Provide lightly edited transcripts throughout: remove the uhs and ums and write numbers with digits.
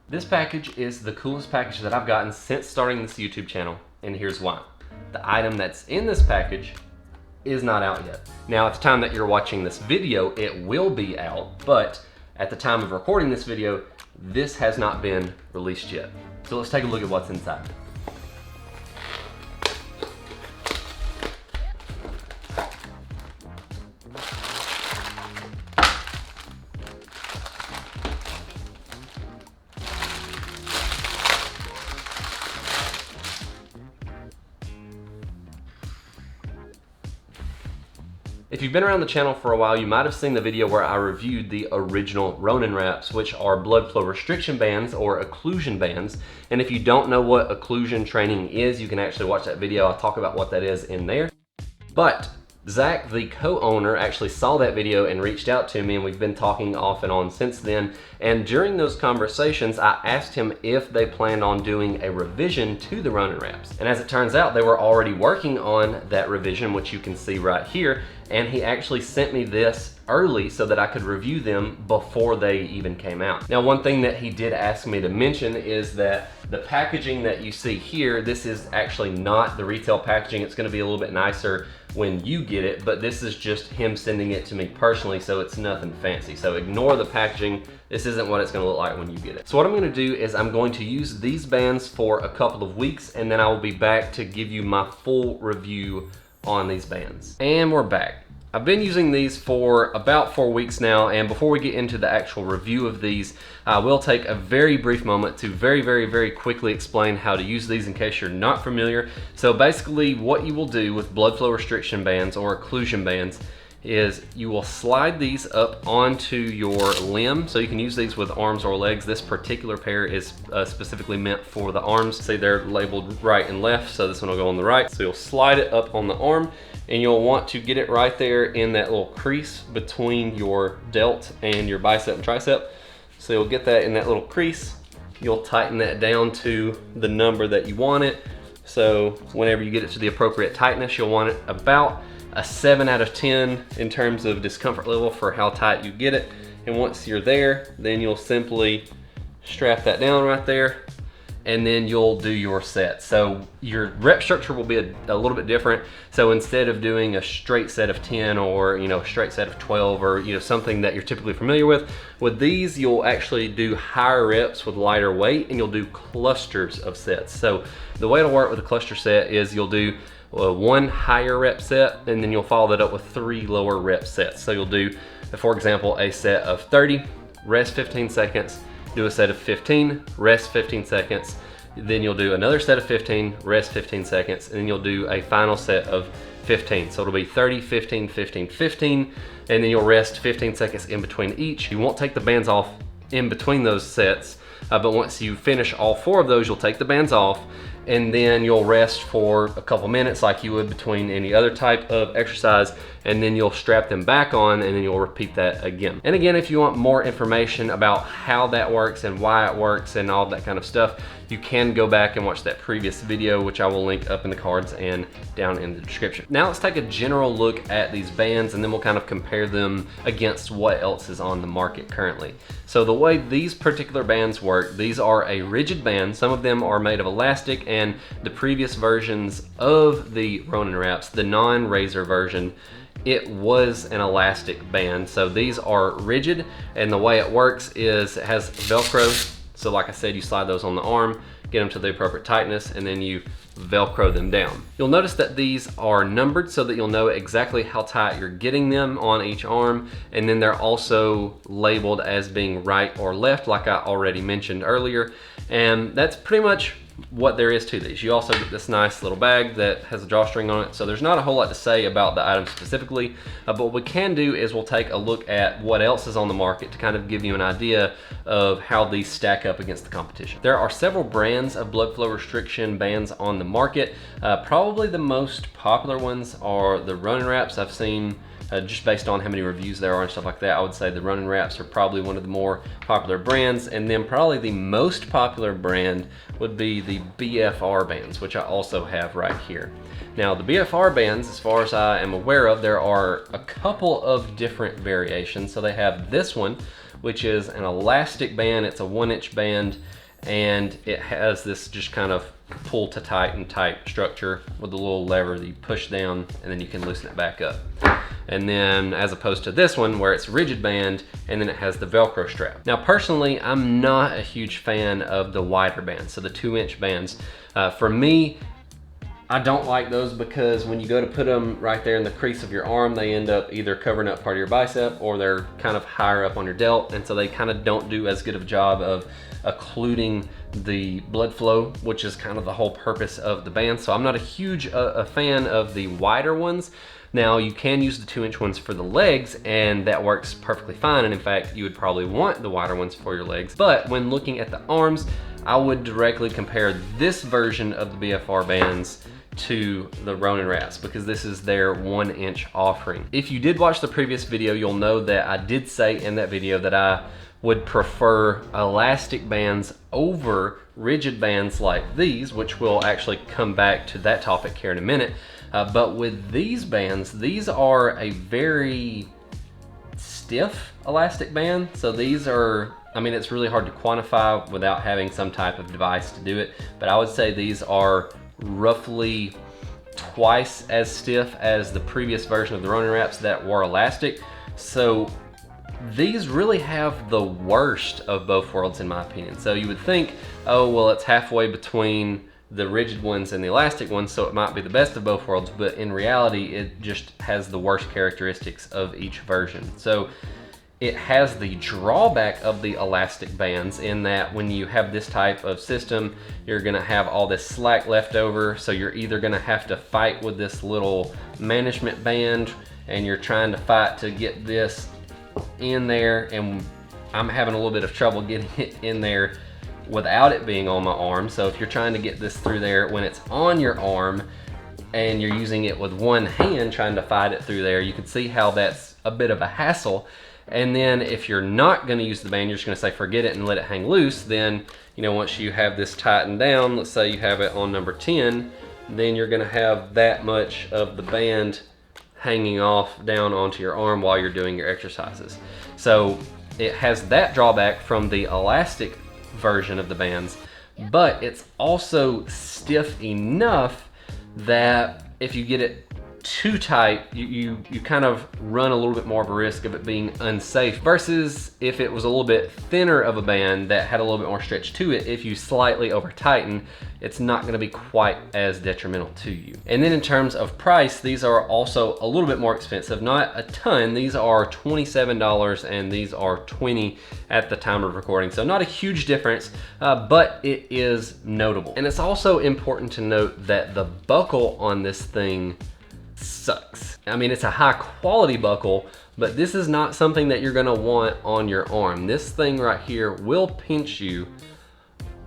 This package is the coolest package that I've gotten since starting this YouTube channel, and here's why. The item that's in this package is not out yet. Now, at the time that you're watching this video, it will be out, but at the time of recording this video, this has not been released yet. So let's take a look at what's inside. If you've been around the channel for a while, you might have seen the video where I reviewed the original Ronin Wraps, which are blood flow restriction bands or occlusion bands. And if you don't know what occlusion training is, you can actually watch that video. I'll talk about what that is in there. But Zach, the co-owner, actually saw that video and reached out to me, and we've been talking off and on since then. And during those conversations, I asked him if they planned on doing a revision to the Ronin Wraps. And as it turns out, they were already working on that revision, which you can see right here. And he actually sent me this early so that I could review them before they even came out. Now, one thing that he did ask me to mention is that the packaging that you see here, this is actually not the retail packaging. It's gonna be a little bit nicer when you get it, but this is just him sending it to me personally, so it's nothing fancy. So ignore the packaging. This isn't what it's gonna look like when you get it. So what I'm gonna do is I'm going to use these bands for a couple of weeks, and then I will be back to give you my full review on these bands. And we're back. I've been using these for about 4 weeks now, and before we get into the actual review of these, I will take a very brief moment to very quickly explain how to use these in case you're not familiar. So basically what you will do with blood flow restriction bands or occlusion bands is you will slide these up onto your limb. So you can use these with arms or legs. This particular pair is specifically meant for the arms. See, they're labeled right and left, so this one will go on the right. So you'll slide it up on the arm, and you'll want to get it right there in that little crease between your delt and your bicep and tricep. So you'll get that in that little crease. You'll tighten that down to the number that you want it. So whenever you get it to the appropriate tightness, you'll want it about a 7 out of 10 in terms of discomfort level for how tight you get it. And once you're there, then you'll simply strap that down right there, and then you'll do your set. So your rep structure will be a little bit different. So instead of doing a straight set of 10 or a straight set of 12 or something that you're typically familiar with these you'll actually do higher reps with lighter weight, and you'll do clusters of sets. So the way it'll work with a cluster set is you'll do one higher rep set, and then you'll follow that up with 3 lower rep sets. So you'll do, for example, a set of 30, rest 15 seconds, do a set of 15, rest 15 seconds, then you'll do another set of 15, rest 15 seconds, and then you'll do a final set of 15. So it'll be 30, 15, 15, 15, and then you'll rest 15 seconds in between each. You won't take the bands off in between those sets, but once you finish all 4 of those, you'll take the bands off, and then you'll rest for a couple minutes like you would between any other type of exercise, and then you'll strap them back on, and then you'll repeat that again. And again, if you want more information about how that works and why it works and all that kind of stuff, you can go back and watch that previous video, which I will link up in the cards and down in the description. Now let's take a general look at these bands, and then we'll kind of compare them against what else is on the market currently. So the way these particular bands work, these are a rigid band. Some of them are made of elastic, and the previous versions of the Ronin Wraps, the non-Razor version, it was an elastic band. So these are rigid, and the way it works is it has Velcro. So like I said, you slide those on the arm, get them to the appropriate tightness, and then you Velcro them down. You'll notice that these are numbered so that you'll know exactly how tight you're getting them on each arm, and then they're also labeled as being right or left, like I already mentioned earlier. And that's pretty much what there is to these. You also get this nice little bag that has a drawstring on it, so there's not a whole lot to say about the item specifically, but what we can do is we'll take a look at what else is on the market to kind of give you an idea of how these stack up against the competition. There are several brands of blood flow restriction bands on the market. Probably the most popular ones are the Ronin Wraps. I've seen just based on how many reviews there are and stuff like that, I would say the Ronin Wraps are probably one of the more popular brands, and then probably the most popular brand would be the BFR Bands, which I also have right here. Now the BFR Bands, as far as I am aware of, there are a couple of different variations. So they have this one, which is an elastic band. It's a 1-inch band, and it has this just kind of pull to tighten type structure with a little lever that you push down and then you can loosen it back up. And then as opposed to this one where it's rigid band and then it has the Velcro strap. Now personally, I'm not a huge fan of the wider bands, so the 2-inch bands. For me, I don't like those because when you go to put them right there in the crease of your arm, they end up either covering up part of your bicep or they're kind of higher up on your delt, and so they kind of don't do as good of a job of occluding the blood flow, which is kind of the whole purpose of the band. So I'm not a huge a fan of the wider ones. Now you can use the 2-inch ones for the legs, and that works perfectly fine, and in fact you would probably want the wider ones for your legs. But when looking at the arms, I would directly compare this version of the BFR bands to the Ronin Wraps because this is their 1-inch offering. If you did watch the previous video, you'll know that I did say in that video that I would prefer elastic bands over rigid bands like these, which we'll actually come back to that topic here in a minute. But with these bands, these are a very stiff elastic band. So these are, I mean, it's really hard to quantify without having some type of device to do it, but I would say these are roughly twice as stiff as the previous version of the Ronin Wraps that were elastic. So these really have the worst of both worlds in my opinion. So you would think, oh, well, it's halfway between the rigid ones and the elastic ones, so it might be the best of both worlds, but in reality, it just has the worst characteristics of each version. So it has the drawback of the elastic bands in that when you have this type of system, you're gonna have all this slack left over, so you're either gonna have to fight with this little management band and you're trying to fight to get this in there, and I'm having a little bit of trouble getting it in there without it being on my arm. So if you're trying to get this through there when it's on your arm and you're using it with one hand trying to fight it through there, you can see how that's a bit of a hassle. And then if you're not going to use the band, you're just going to say forget it and let it hang loose, then once you have this tightened down, let's say you have it on number 10, then you're going to have that much of the band hanging off down onto your arm while you're doing your exercises. So it has that drawback from the elastic version of the bands, but it's also stiff enough that if you get it too tight, you kind of run a little bit more of a risk of it being unsafe, versus if it was a little bit thinner of a band that had a little bit more stretch to it, if you slightly over tighten, it's not going to be quite as detrimental to you. And then in terms of price, these are also a little bit more expensive, not a ton. These are $27 and these are $20 at the time of recording, so not a huge difference, but it is notable. And it's also important to note that the buckle on this thing sucks. I mean, it's a high quality buckle, but this is not something that you're gonna want on your arm. This thing right here will pinch you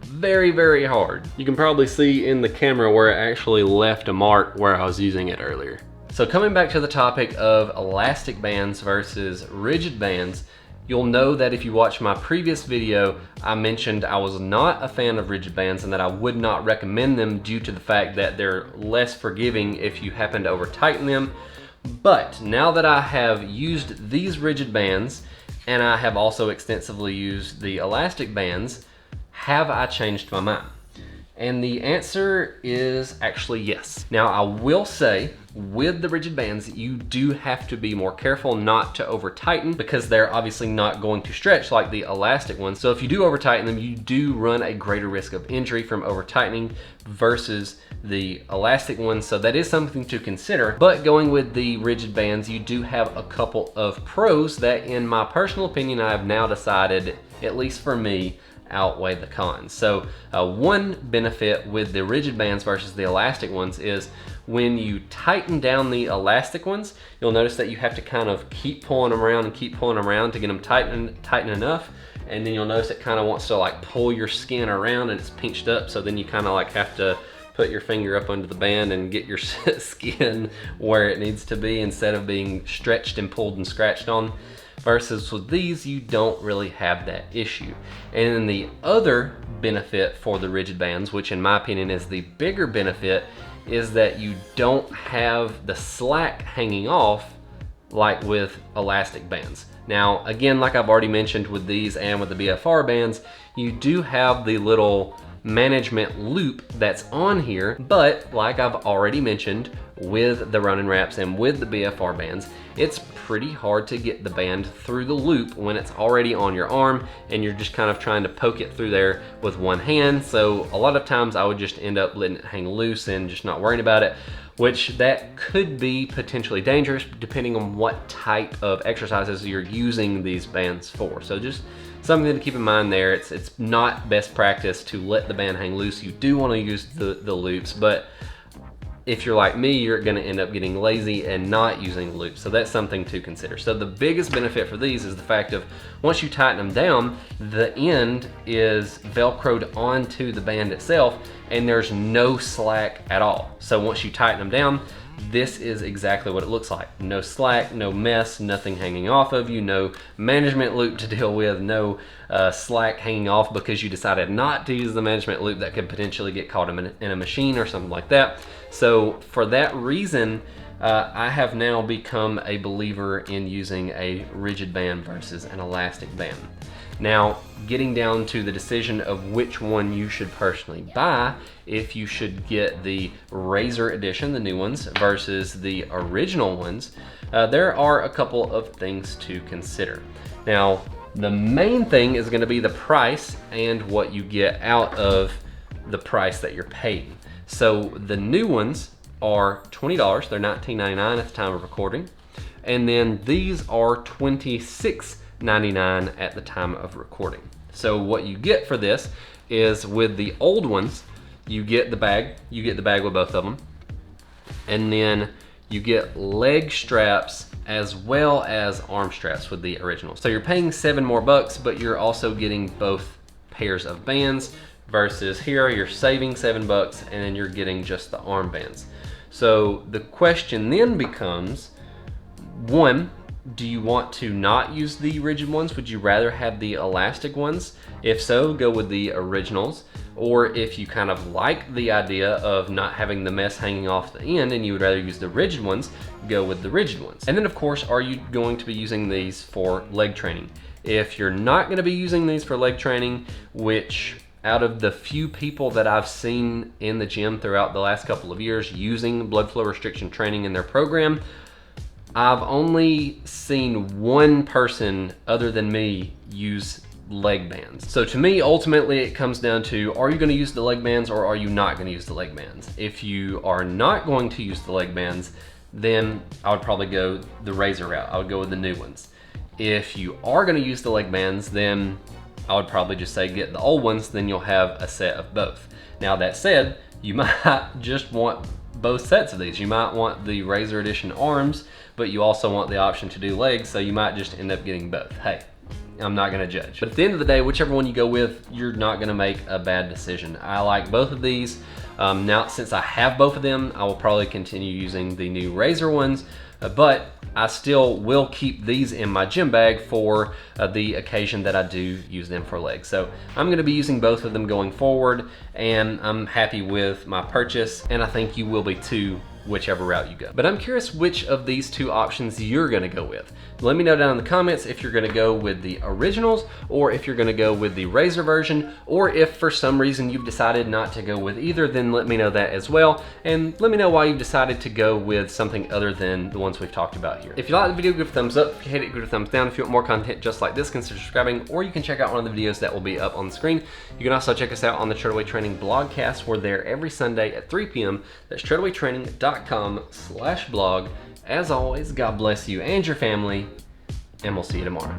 very, very hard. You can probably see in the camera where it actually left a mark where I was using it earlier. So coming back to the topic of elastic bands versus rigid bands, you'll know that if you watch my previous video, I mentioned I was not a fan of rigid bands and that I would not recommend them due to the fact that they're less forgiving if you happen to over tighten them. But now that I have used these rigid bands and I have also extensively used the elastic bands, have I changed my mind? And the answer is actually yes. Now I will say, with the rigid bands, you do have to be more careful not to over tighten because they're obviously not going to stretch like the elastic ones. So if you do over tighten them, you do run a greater risk of injury from over tightening versus the elastic ones. So that is something to consider. But going with the rigid bands, you do have a couple of pros that, in my personal opinion, I have now decided, at least for me, outweigh the cons. So one benefit with the rigid bands versus the elastic ones is when you tighten down the elastic ones, you'll notice that you have to kind of keep pulling them around and keep pulling them around to get them tight enough, and then you'll notice it kind of wants to like pull your skin around and it's pinched up, so then you kind of like have to put your finger up under the band and get your skin where it needs to be instead of being stretched and pulled and scratched on. Versus with these, you don't really have that issue. And then the other benefit for the rigid bands, which in my opinion is the bigger benefit, is that you don't have the slack hanging off like with elastic bands. Now, again, like I've already mentioned with these and with the BFR bands, you do have the little management loop that's on here, but like I've already mentioned with the Ronin Wraps and with the BFR bands, it's pretty hard to get the band through the loop when it's already on your arm and you're just kind of trying to poke it through there with one hand. So a lot of times I would just end up letting it hang loose and just not worrying about it, which that could be potentially dangerous depending on what type of exercises you're using these bands for. So just something to keep in mind there. It's not best practice to let the band hang loose. You do want to use the loops, but if you're like me, you're gonna end up getting lazy and not using loops. So that's something to consider. So the biggest benefit for these is the fact of once you tighten them down, the end is Velcroed onto the band itself and there's no slack at all. So once you tighten them down, this is exactly what it looks like. No slack, no mess, nothing hanging off of you, no management loop to deal with, no slack hanging off because you decided not to use the management loop that could potentially get caught in a machine or something like that. So for that reason, I have now become a believer in using a rigid band versus an elastic band. Now, getting down to the decision of which one you should personally buy, if you should get the Razor Edition, the new ones, versus the original ones, there are a couple of things to consider. Now, the main thing is going to be the price and what you get out of the price that you're paying. So the new ones are $20, they're $19.99 at the time of recording, and then these are $26.99 at the time of recording. So what you get for this is with the old ones, you get the bag with both of them, and then you get leg straps as well as arm straps with the original. So you're paying $7 more, but you're also getting both pairs of bands versus here you're saving $7 and then you're getting just the arm bands. So the question then becomes, one, do you want to not use the rigid ones? Would you rather have the elastic ones? If so, go with the originals. Or if you kind of like the idea of not having the mess hanging off the end and you would rather use the rigid ones, go with the rigid ones. And then of course, are you going to be using these for leg training? If you're not gonna be using these for leg training, which out of the few people that I've seen in the gym throughout the last couple of years using blood flow restriction training in their program, I've only seen one person other than me use leg bands. So to me, ultimately, it comes down to, are you gonna use the leg bands or are you not gonna use the leg bands? If you are not going to use the leg bands, then I would probably go the Razor route. I would go with the new ones. If you are gonna use the leg bands, then I would probably just say get the old ones, then you'll have a set of both. Now that said, you might just want both sets of these. You might want the Razor Edition arms, but you also want the option to do legs, so you might just end up getting both. Hey, I'm not gonna judge. But at the end of the day, whichever one you go with, you're not gonna make a bad decision. I like both of these. Now, since I have both of them, I will probably continue using the new Razor ones, but I still will keep these in my gym bag for the occasion that I do use them for legs. So I'm gonna be using both of them going forward, and I'm happy with my purchase, and I think you will be too, whichever route you go. But I'm curious which of these two options you're gonna go with. Let me know down in the comments if you're gonna go with the originals or if you're gonna go with the Razor version, or if for some reason you've decided not to go with either, then let me know that as well. And let me know why you've decided to go with something other than the ones we've talked about here. If you like the video, give it a thumbs up. If you hate it, give it a thumbs down. If you want more content just like this, consider subscribing, or you can check out one of the videos that will be up on the screen. You can also check us out on the Treadaway Training Blogcast. We're there every Sunday at 3 p.m. That's treadawaytraining.com/blog. As always, God bless you and your family, and we'll see you tomorrow.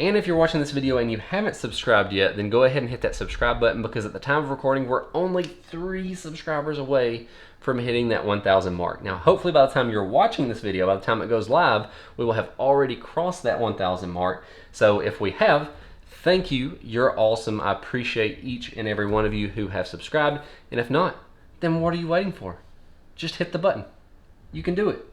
And if you're watching this video and you haven't subscribed yet, then go ahead and hit that subscribe button, because at the time of recording, we're only 3 subscribers away from hitting that 1,000 mark. Now, hopefully by the time you're watching this video, by the time it goes live, we will have already crossed that 1,000 mark. So if we have, thank you, you're awesome. I appreciate each and every one of you who have subscribed. And if not, then what are you waiting for? Just hit the button. You can do it.